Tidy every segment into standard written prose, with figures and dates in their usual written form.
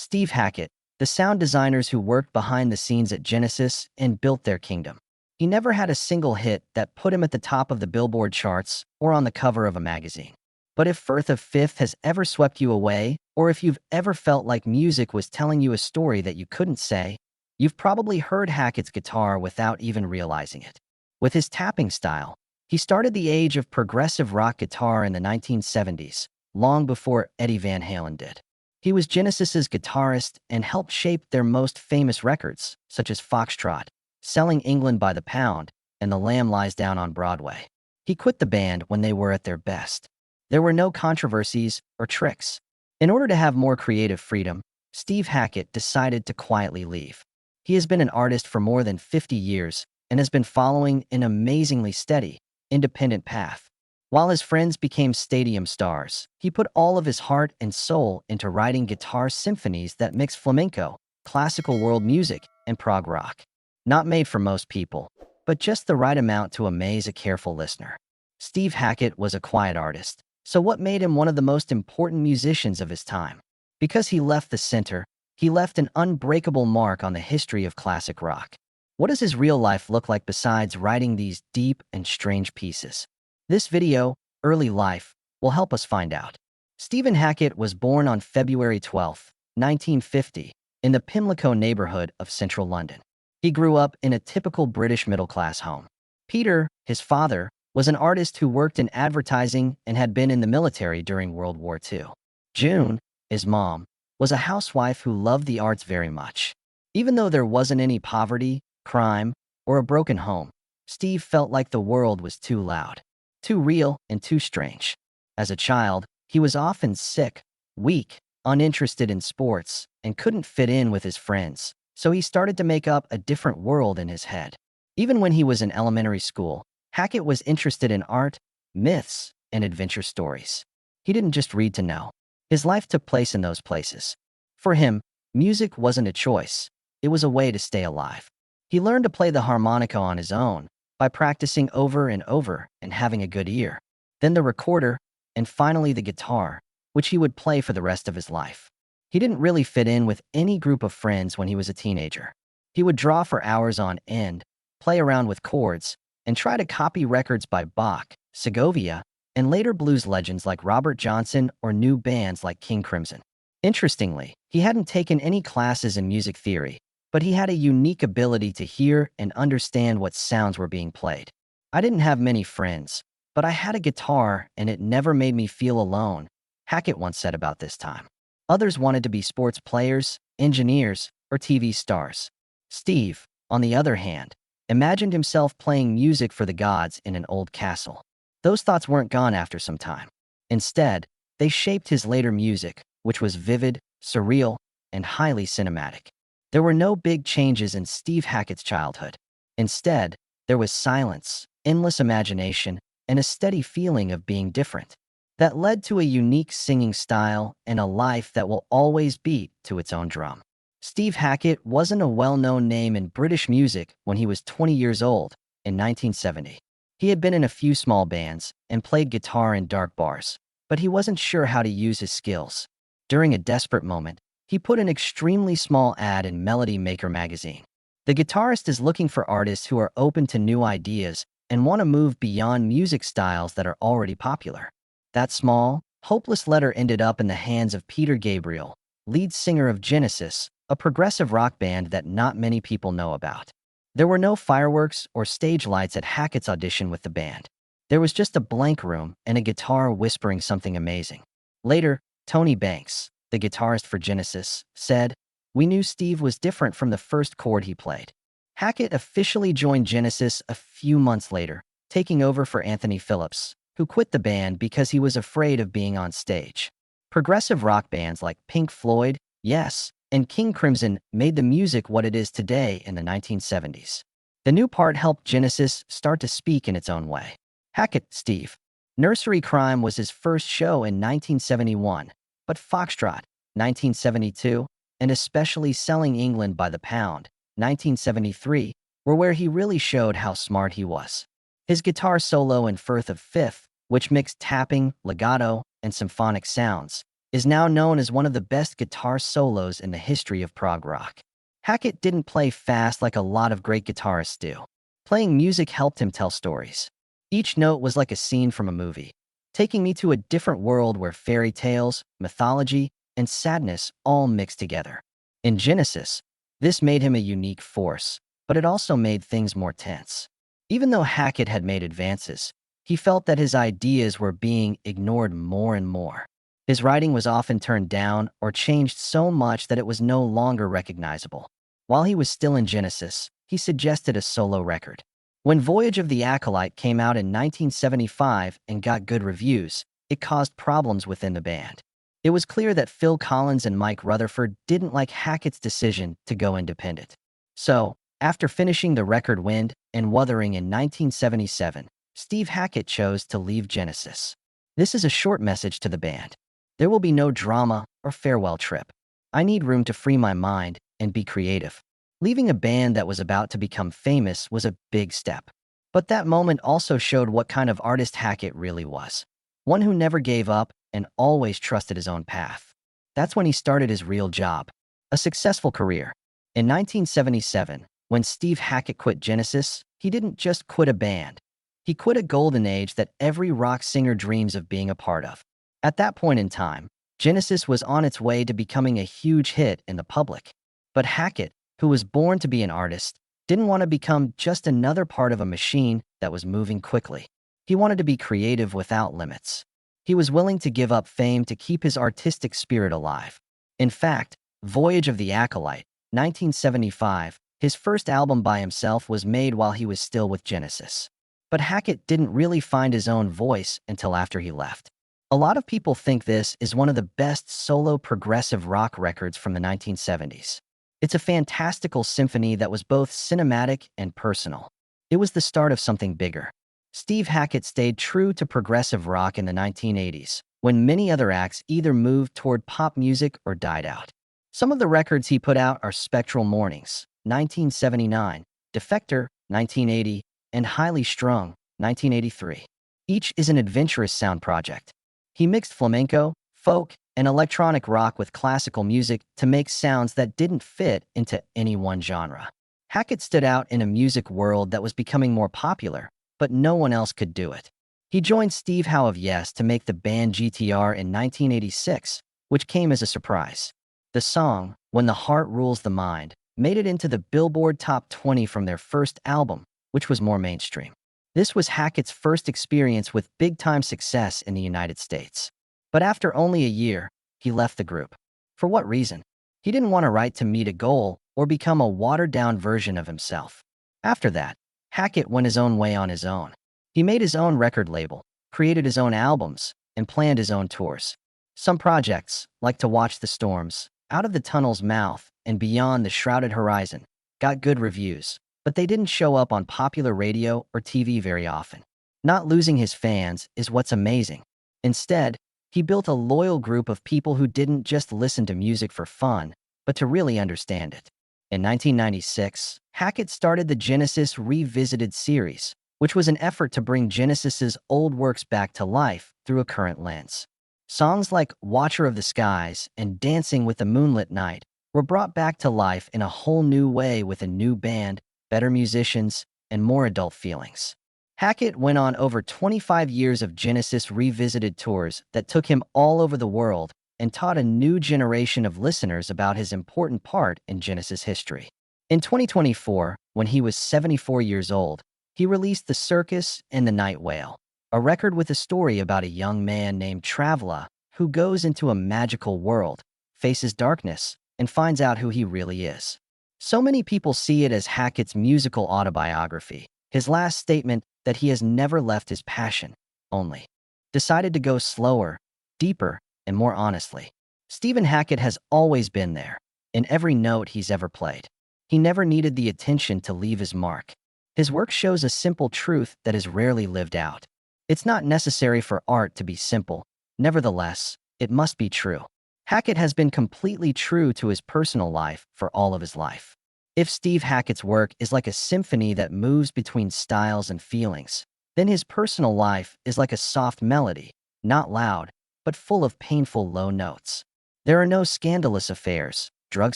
Steve Hackett, the sound designers who worked behind the scenes at Genesis and built their kingdom. He never had a single hit that put him at the top of the Billboard charts or on the cover of a magazine. But if Firth of Fifth has ever swept you away, or if you've ever felt like music was telling you a story that you couldn't say, you've probably heard Hackett's guitar without even realizing it. With his tapping style, he started the age of progressive rock guitar in the 1970s, long before Eddie Van Halen did. He was Genesis's guitarist and helped shape their most famous records, such as Foxtrot, Selling England by the Pound, and The Lamb Lies Down on Broadway. He quit the band when they were at their best. There were no controversies or tricks. In order to have more creative freedom, Steve Hackett decided to quietly leave. He has been an artist for more than 50 years and has been following an amazingly steady, independent path. While his friends became stadium stars, he put all of his heart and soul into writing guitar symphonies that mix flamenco, classical world music, and prog rock. Not made for most people, but just the right amount to amaze a careful listener. Steve Hackett was a quiet artist, so what made him one of the most important musicians of his time? Because he left the center, he left an unbreakable mark on the history of classic rock. What does his real life look like besides writing these deep and strange pieces? This video, Early Life, will help us find out. Stephen Hackett was born on February 12, 1950, in the Pimlico neighborhood of central London. He grew up in a typical British middle-class home. Peter, his father, was an artist who worked in advertising and had been in the military during World War II. June, his mom, was a housewife who loved the arts very much. Even though there wasn't any poverty, crime, or a broken home, Steve felt like the world was too loud, too real, and too strange. As a child, he was often sick, weak, uninterested in sports, and couldn't fit in with his friends, so he started to make up a different world in his head. Even when he was in elementary school, Hackett was interested in art, myths, and adventure stories. He didn't just read to know. His life took place in those places. For him, music wasn't a choice. It was a way to stay alive. He learned to play the harmonica on his own by practicing over and over and having a good ear. Then the recorder, and finally the guitar, which he would play for the rest of his life. He didn't really fit in with any group of friends when he was a teenager. He would draw for hours on end, play around with chords, and try to copy records by Bach, Segovia, and later blues legends like Robert Johnson or new bands like King Crimson. Interestingly, he hadn't taken any classes in music theory, but he had a unique ability to hear and understand what sounds were being played. I didn't have many friends, but I had a guitar and it never made me feel alone, Hackett once said about this time. Others wanted to be sports players, engineers, or TV stars. Steve, on the other hand, imagined himself playing music for the gods in an old castle. Those thoughts weren't gone after some time. Instead, they shaped his later music, which was vivid, surreal, and highly cinematic. There were no big changes in Steve Hackett's childhood. Instead, there was silence, endless imagination, and a steady feeling of being different. That led to a unique singing style and a life that will always beat to its own drum. Steve Hackett wasn't a well-known name in British music when he was 20 years old in 1970. He had been in a few small bands and played guitar in dark bars, but he wasn't sure how to use his skills. During a desperate moment, he put an extremely small ad in Melody Maker magazine. The Guitarist is looking for artists who are open to new ideas and want to move beyond music styles that are already popular. That small, hopeless letter ended up in the hands of Peter Gabriel, lead singer of Genesis, a progressive rock band that not many people know about. There were no fireworks or stage lights at Hackett's audition with the band. There was just a blank room and a guitar whispering something amazing. Later, Tony Banks, the guitarist for Genesis, said, "We knew Steve was different from the first chord he played." Hackett officially joined Genesis a few months later, taking over for Anthony Phillips, who quit the band because he was afraid of being on stage. Progressive rock bands like Pink Floyd, Yes, and King Crimson made the music what it is today in the 1970s. The new part helped Genesis start to speak in its own way. Hackett, Steve. Nursery Crime was his first show in 1971, but Foxtrot, 1972, and especially Selling England by the Pound, 1973, were where he really showed how smart he was. His guitar solo in Firth of Fifth, which mixed tapping, legato, and symphonic sounds, is now known as one of the best guitar solos in the history of prog rock. Hackett didn't play fast like a lot of great guitarists do. Playing music helped him tell stories. Each note was like a scene from a movie, taking me to a different world where fairy tales, mythology, and sadness all mixed together. In Genesis, this made him a unique force, but it also made things more tense. Even though Hackett had made advances, he felt that his ideas were being ignored more and more. His writing was often turned down or changed so much that it was no longer recognizable. While he was still in Genesis, he suggested a solo record. When Voyage of the Acolyte came out in 1975 and got good reviews, it caused problems within the band. It was clear that Phil Collins and Mike Rutherford didn't like Hackett's decision to go independent. So, after finishing the record Wind and Wuthering in 1977, Steve Hackett chose to leave Genesis. This is a short message to the band. There will be no drama or farewell trip. I need room to free my mind and be creative. Leaving a band that was about to become famous was a big step. But that moment also showed what kind of artist Hackett really was. One who never gave up and always trusted his own path. That's when he started his real job, a successful career. In 1977, when Steve Hackett quit Genesis, he didn't just quit a band. He quit a golden age that every rock singer dreams of being a part of. At that point in time, Genesis was on its way to becoming a huge hit in the public. But Hackett, who was born to be an artist, didn't want to become just another part of a machine that was moving quickly. He wanted to be creative without limits. He was willing to give up fame to keep his artistic spirit alive. In fact, Voyage of the Acolyte, 1975, his first album by himself, was made while he was still with Genesis. But Hackett didn't really find his own voice until after he left. A lot of people think this is one of the best solo progressive rock records from the 1970s. It's a fantastical symphony that was both cinematic and personal. It was the start of something bigger. Steve Hackett stayed true to progressive rock in the 1980s, when many other acts either moved toward pop music or died out. Some of the records he put out are Spectral Mornings, 1979, Defector, 1980, and Highly Strung, 1983. Each is an adventurous sound project. He mixed flamenco, folk, and electronic rock with classical music to make sounds that didn't fit into any one genre. Hackett stood out in a music world that was becoming more popular, but no one else could do it. He joined Steve Howe of Yes to make the band GTR in 1986, which came as a surprise. The song, When the Heart Rules the Mind, made it into the Billboard Top 20 from their first album, which was more mainstream. This was Hackett's first experience with big-time success in the United States. But after only a year, he left the group. For what reason? He didn't want to write to meet a goal or become a watered-down version of himself. After that, Hackett went his own way on his own. He made his own record label, created his own albums, and planned his own tours. Some projects, like To Watch the Storms, Out of the Tunnel's Mouth, and Beyond the Shrouded Horizon, got good reviews, but they didn't show up on popular radio or TV very often. Not losing his fans is what's amazing. Instead, he built a loyal group of people who didn't just listen to music for fun, but to really understand it. In 1996, Hackett started the Genesis Revisited series, which was an effort to bring Genesis's old works back to life through a current lens. Songs like Watcher of the Skies and Dancing with the Moonlit Night were brought back to life in a whole new way with a new band, better musicians, and more adult feelings. Hackett went on over 25 years of Genesis Revisited tours that took him all over the world and taught a new generation of listeners about his important part in Genesis history. In 2024, when he was 74 years old, he released The Circus and the Night Whale, a record with a story about a young man named Traveler who goes into a magical world, faces darkness, and finds out who he really is. So many people see it as Hackett's musical autobiography, his last statement that he has never left his passion, only decided to go slower, deeper, and more honestly. Stephen Hackett has always been there, in every note he's ever played. He never needed the attention to leave his mark. His work shows a simple truth that is rarely lived out. It's not necessary for art to be simple. Nevertheless, it must be true. Hackett has been completely true to his personal life for all of his life. If Steve Hackett's work is like a symphony that moves between styles and feelings, then his personal life is like a soft melody, not loud, but full of painful low notes. There are no scandalous affairs, drug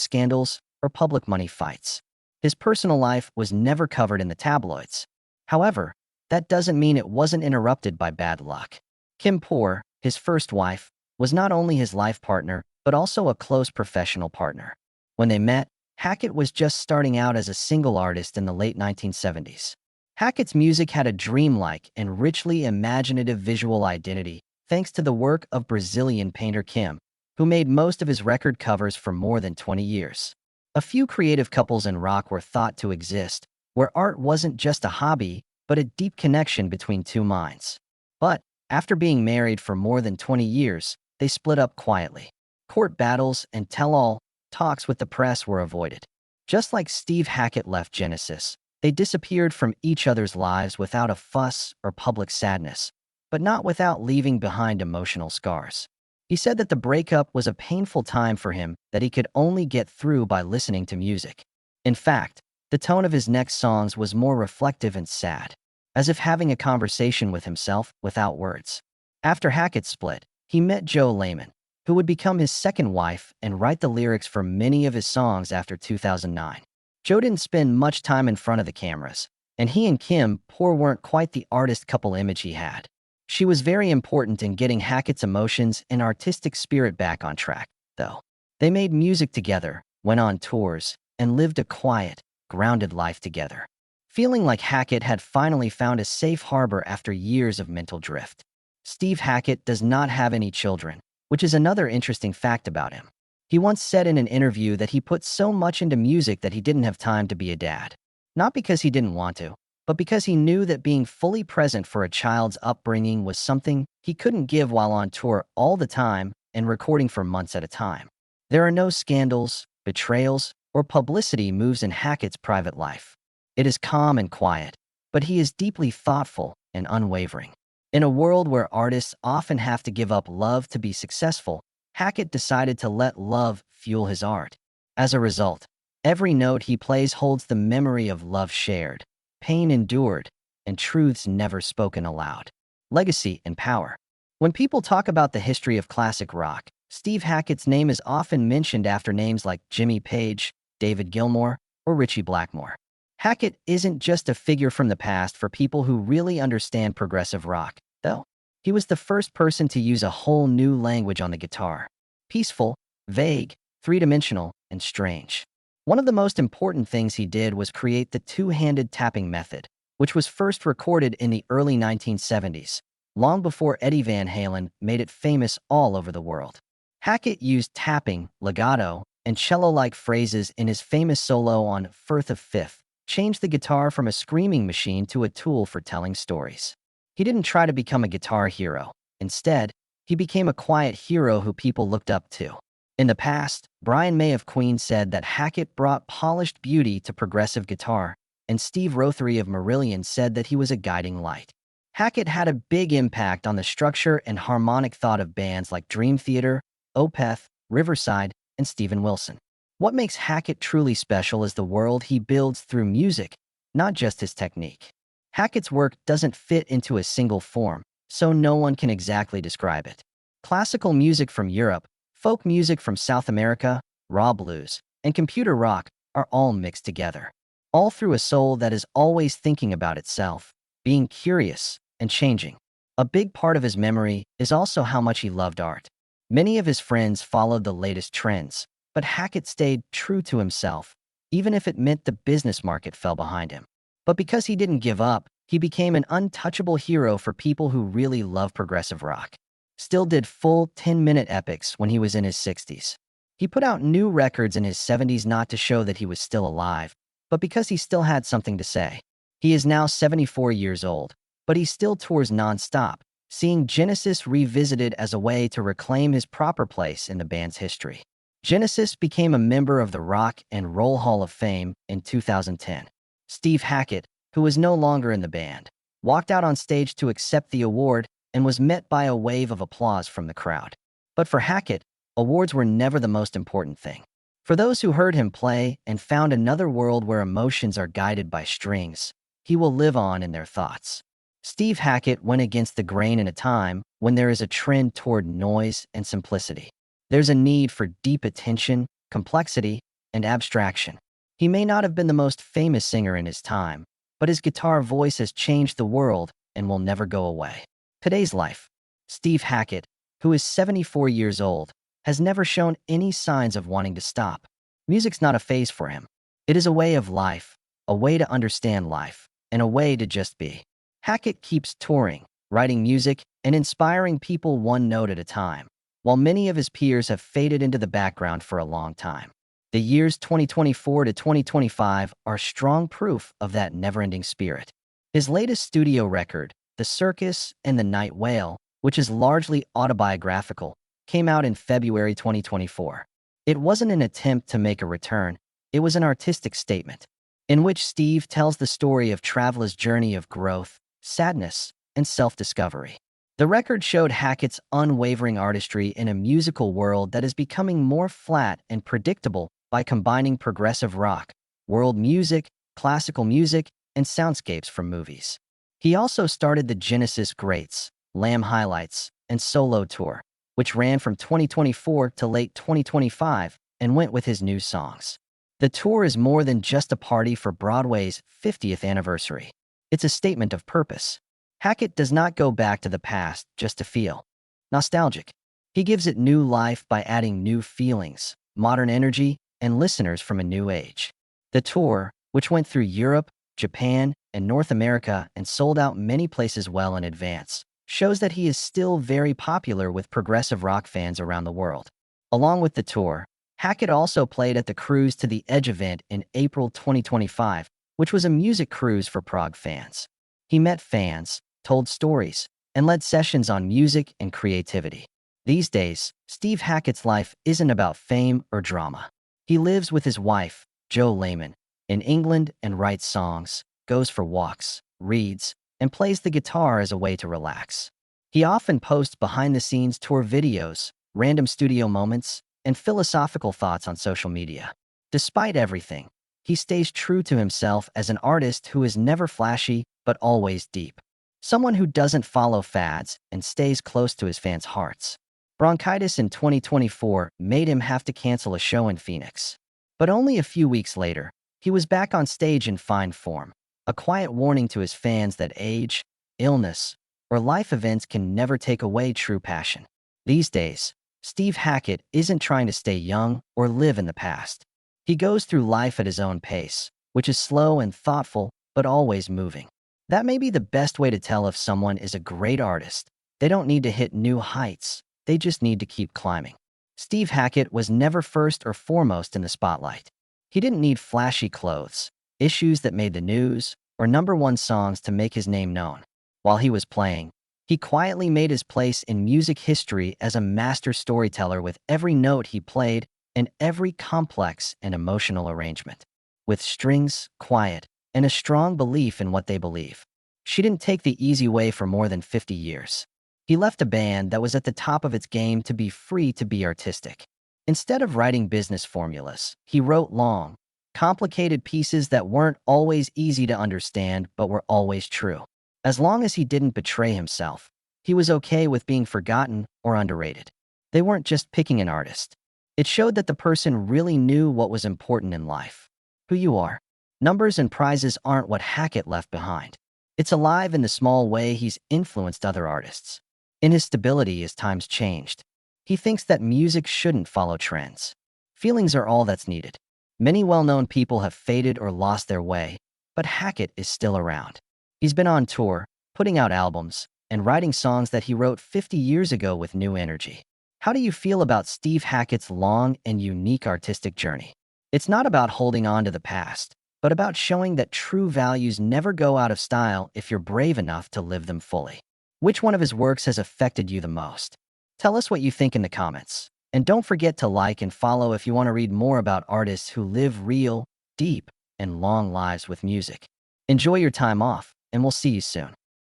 scandals, or public money fights. His personal life was never covered in the tabloids. However, that doesn't mean it wasn't interrupted by bad luck. Kim Poor, his first wife, was not only his life partner, but also a close professional partner. When they met, Hackett was just starting out as a single artist in the late 1970s. Hackett's music had a dreamlike and richly imaginative visual identity, thanks to the work of Brazilian painter Kim, who made most of his record covers for more than 20 years. A few creative couples in rock were thought to exist, where art wasn't just a hobby, but a deep connection between two minds. But, after being married for more than 20 years, they split up quietly. Court battles and tell-all talks with the press were avoided. Just like Steve Hackett left Genesis, they disappeared from each other's lives without a fuss or public sadness, but not without leaving behind emotional scars. He said that the breakup was a painful time for him that he could only get through by listening to music. In fact, the tone of his next songs was more reflective and sad, as if having a conversation with himself without words. After Hackett split, he met Jo Lehman, who would become his second wife and write the lyrics for many of his songs after 2009. Jo didn't spend much time in front of the cameras, and he and Kim Poor weren't quite the artist couple image he had. She was very important in getting Hackett's emotions and artistic spirit back on track, though. They made music together, went on tours, and lived a quiet, grounded life together, feeling like Hackett had finally found a safe harbor after years of mental drift. Steve Hackett does not have any children, which is another interesting fact about him. He once said in an interview that he put so much into music that he didn't have time to be a dad. Not because he didn't want to, but because he knew that being fully present for a child's upbringing was something he couldn't give while on tour all the time and recording for months at a time. There are no scandals, betrayals, or publicity moves in Hackett's private life. It is calm and quiet, but he is deeply thoughtful and unwavering. In a world where artists often have to give up love to be successful, Hackett decided to let love fuel his art. As a result, every note he plays holds the memory of love shared, pain endured, and truths never spoken aloud. Legacy and power. When people talk about the history of classic rock, Steve Hackett's name is often mentioned after names like Jimmy Page, David Gilmour, or Ritchie Blackmore. Hackett isn't just a figure from the past for people who really understand progressive rock, though. He was the first person to use a whole new language on the guitar. Peaceful, vague, three-dimensional, and strange. One of the most important things he did was create the two-handed tapping method, which was first recorded in the early 1970s, long before Eddie Van Halen made it famous all over the world. Hackett used tapping, legato, and cello-like phrases in his famous solo on Firth of Fifth, changed the guitar from a screaming machine to a tool for telling stories. He didn't try to become a guitar hero. Instead, he became a quiet hero who people looked up to. In the past, Brian May of Queen said that Hackett brought polished beauty to progressive guitar, and Steve Rothery of Marillion said that he was a guiding light. Hackett had a big impact on the structure and harmonic thought of bands like Dream Theater, Opeth, Riverside, and Steven Wilson. What makes Hackett truly special is the world he builds through music, not just his technique. Hackett's work doesn't fit into a single form, so no one can exactly describe it. Classical music from Europe, folk music from South America, raw blues, and computer rock are all mixed together, all through a soul that is always thinking about itself, being curious, and changing. A big part of his memory is also how much he loved art. Many of his friends followed the latest trends, but Hackett stayed true to himself, even if it meant the business market fell behind him. But because he didn't give up, he became an untouchable hero for people who really love progressive rock. Still did full 10-minute epics when he was in his 60s. He put out new records in his 70s not to show that he was still alive, but because he still had something to say. He is now 74 years old, but he still tours non-stop, seeing Genesis revisited as a way to reclaim his proper place in the band's history. Genesis became a member of the Rock and Roll Hall of Fame in 2010. Steve Hackett, who was no longer in the band, walked out on stage to accept the award and was met by a wave of applause from the crowd. But for Hackett, awards were never the most important thing. For those who heard him play and found another world where emotions are guided by strings, he will live on in their thoughts. Steve Hackett went against the grain in a time when there is a trend toward noise and simplicity. There's a need for deep attention, complexity, and abstraction. He may not have been the most famous singer in his time, but his guitar voice has changed the world and will never go away. Today's life. Steve Hackett, who is 74 years old, has never shown any signs of wanting to stop. Music's not a phase for him. It is a way of life, a way to understand life, and a way to just be. Hackett keeps touring, writing music, and inspiring people one note at a time, while many of his peers have faded into the background for a long time. The years 2024 to 2025 are strong proof of that never-ending spirit. His latest studio record, The Circus and the Night Whale, which is largely autobiographical, came out in February 2024. It wasn't an attempt to make a return, it was an artistic statement, in which Steve tells the story of travelers' journey of growth, sadness, and self-discovery. The record showed Hackett's unwavering artistry in a musical world that is becoming more flat and predictable by combining progressive rock, world music, classical music, and soundscapes from movies. He also started the Genesis Greats, Lamb Highlights, and Solo Tour, which ran from 2024 to late 2025 and went with his new songs. The tour is more than just a party for Broadway's 50th anniversary. It's a statement of purpose. Hackett does not go back to the past just to feel nostalgic. He gives it new life by adding new feelings, modern energy, and listeners from a new age. The tour, which went through Europe, Japan, and North America and sold out many places well in advance, shows that he is still very popular with progressive rock fans around the world. Along with the tour, Hackett also played at the Cruise to the Edge event in April 2025, which was a music cruise for Prog fans. He met fans, told stories, and led sessions on music and creativity. These days, Steve Hackett's life isn't about fame or drama. He lives with his wife, Jo Lehman, in England and writes songs, goes for walks, reads, and plays the guitar as a way to relax. He often posts behind-the-scenes tour videos, random studio moments, and philosophical thoughts on social media. Despite everything, he stays true to himself as an artist who is never flashy but always deep. Someone who doesn't follow fads and stays close to his fans' hearts. Bronchitis in 2024 made him have to cancel a show in Phoenix. But only a few weeks later, he was back on stage in fine form, a quiet warning to his fans that age, illness, or life events can never take away true passion. These days, Steve Hackett isn't trying to stay young or live in the past. He goes through life at his own pace, which is slow and thoughtful, but always moving. That may be the best way to tell if someone is a great artist. They don't need to hit new heights. They just need to keep climbing. Steve Hackett was never first or foremost in the spotlight. He didn't need flashy clothes, issues that made the news, or #1 songs to make his name known. While he was playing, he quietly made his place in music history as a master storyteller with every note he played and every complex and emotional arrangement. With strings, quiet, and a strong belief in what they believe. She didn't take the easy way for more than 50 years. He left a band that was at the top of its game to be free to be artistic. Instead of writing business formulas, he wrote long, complicated pieces that weren't always easy to understand but were always true. As long as he didn't betray himself, he was okay with being forgotten or underrated. They weren't just picking an artist. It showed that the person really knew what was important in life. Who you are. Numbers and prizes aren't what Hackett left behind. It's alive in the small way he's influenced other artists. In his stability as times changed. He thinks that music shouldn't follow trends. Feelings are all that's needed. Many well-known people have faded or lost their way, but Hackett is still around. He's been on tour, putting out albums, and writing songs that he wrote 50 years ago with new energy. How do you feel about Steve Hackett's long and unique artistic journey? It's not about holding on to the past, but about showing that true values never go out of style if you're brave enough to live them fully. Which one of his works has affected you the most? Tell us what you think in the comments. And don't forget to like and follow if you want to read more about artists who live real, deep, and long lives with music. Enjoy your time off, and we'll see you soon.